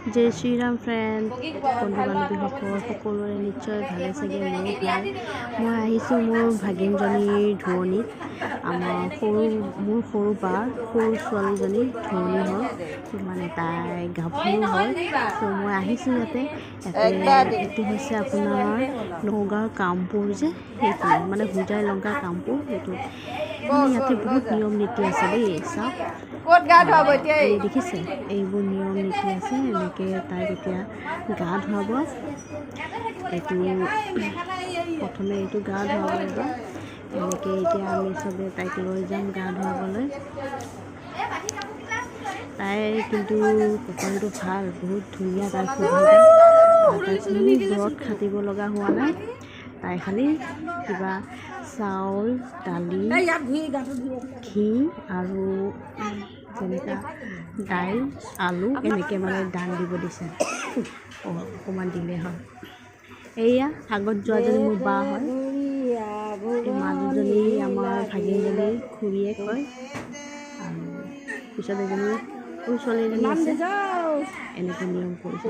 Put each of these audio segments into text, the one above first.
जय श्री राम फ्रेंड बंधु बान्धवी सकलोरे निश्चय भाले चागे मोर भाल मैं आहिছোঁ मोर भागिनजनीर धुवनीत मोर सरू बार सरू छोৱালীजনী धुवनी हल माने ताई गाभरू हल तो मैं आहिছোঁ याते एटु হৈছে আপোনাৰ নগাঁৱৰ কামপুৰ যে সেইটো মানে হুজাই লংকা কামপুৰ সেইটো ইয়াতে বহুত নিয়ম নীতি আছে দেই চাওক ক'ত গা ধুৱাব এতিয়া এই দেখিছে এইবোৰ নিয়ম নীতি আছে এনেকৈ তাইক এতিয়া গা ধুৱাব এইটো প্ৰথমে এইটো গা ধুৱাব এবাৰ এনেকৈ এতিয়া আমি চবে তাইক লৈ যাম গা ধুৱাবলৈ তাইৰ কিন্তু কপালটো ভাল বহুত ধুনীয়া তাইৰ সুবিধা ব্ৰত খাটিব লগা হোৱা নাই তাই খালি কিবা চাউল দালি ঘি আৰু যেনেকা দাইল আলু এনেকৈ মানে দান দিব দিছে অকণমান দিলে হয় এয়া আগত যোৱাজনী মোৰ বা হয় এই মানুহজনী আমাৰ ভাগিনজনী খুৰীয়ে কয় আৰু পিছত এজনী সৰু ছোৱালীজনী আছে এনেকৈ নিয়ম কৰিছে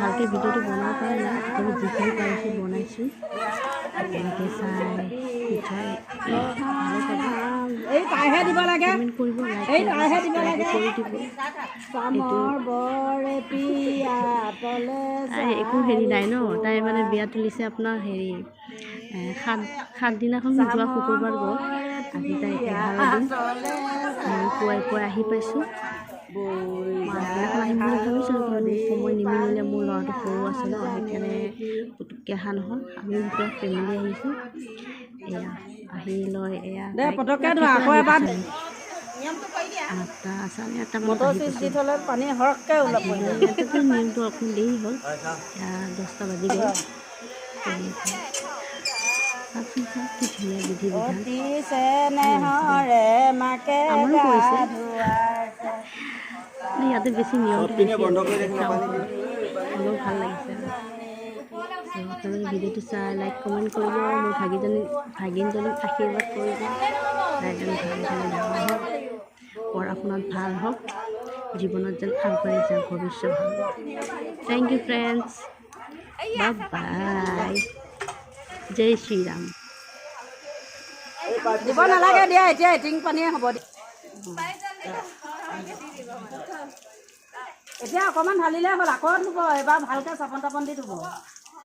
ভালকৈ ভিডিঅ'টো বনাব পৰা নাই তথাপি যিখিনি পাৰিছোঁ বনাইছোঁ এনেকৈ চাই এই তাইহে দিব লাগে কমেণ্ট কৰিব এই তাইহে দিব লাগে কৰি দিব চামৰ বৰে পিয়া তলে তাই একো হেৰি নাই ন তাই মানে বিয়া তুলিছে আপোনাৰ হেৰি সাত দিনাখন যোৱা শুকুৰবাৰ গ'ল আজি তাই 11 দিন পুৱাই আহি পাইছোঁ আহিম বুলি ভাবিছিলোঁ কিন্তু সময় নিমিলিলে মোৰ ল'ৰাটো সৰু আছে ন সেইকাৰণে পুতুককৈ অহা নহ'ল আমি পুৰা ফেমিলি আহিছোঁ এয়া আহি লৈ এয়া পটককৈ ধোৱা আকৌ এবাৰ 8টা 8:30 মটৰ সৃষ্টি থ'লে পানী সৰহকৈ ওলাব ইয়াতেতো নিয়মটো অকণ দেৰি হ'ল এতিয়া 10টা বাজি গ'ল চাওকচোন চাওক কি ধুনীয়া বিধি বিধান আমাৰো কৰিছে ইয়াতে বেছি নিয়মটো আমাৰো ভাল লাগিছে আপোনালোকে ভিডিঅ'টো চাই লাইক কমেণ্ট কৰিব মোৰ ভাগিনজনীক আশীৰ্বাদ কৰিব তাইজনী ভালে ভালে ডাঙৰ হওক পঢ়া শুনাত ভাল হওক জীৱনত যেন আগবাঢ়ি যাওক ভৱিষ্যত ভাল thank you friends bye bye জয় শ্ৰী ৰাম দিব নালাগে দিয়া এতিয়া এটিং পানীয়ে হ'ব এতিয়া অকণমান ঢালিলে হ'ল আকৌ ধুব এবাৰ ভালকৈ চাবোন তাবোন দি ধুব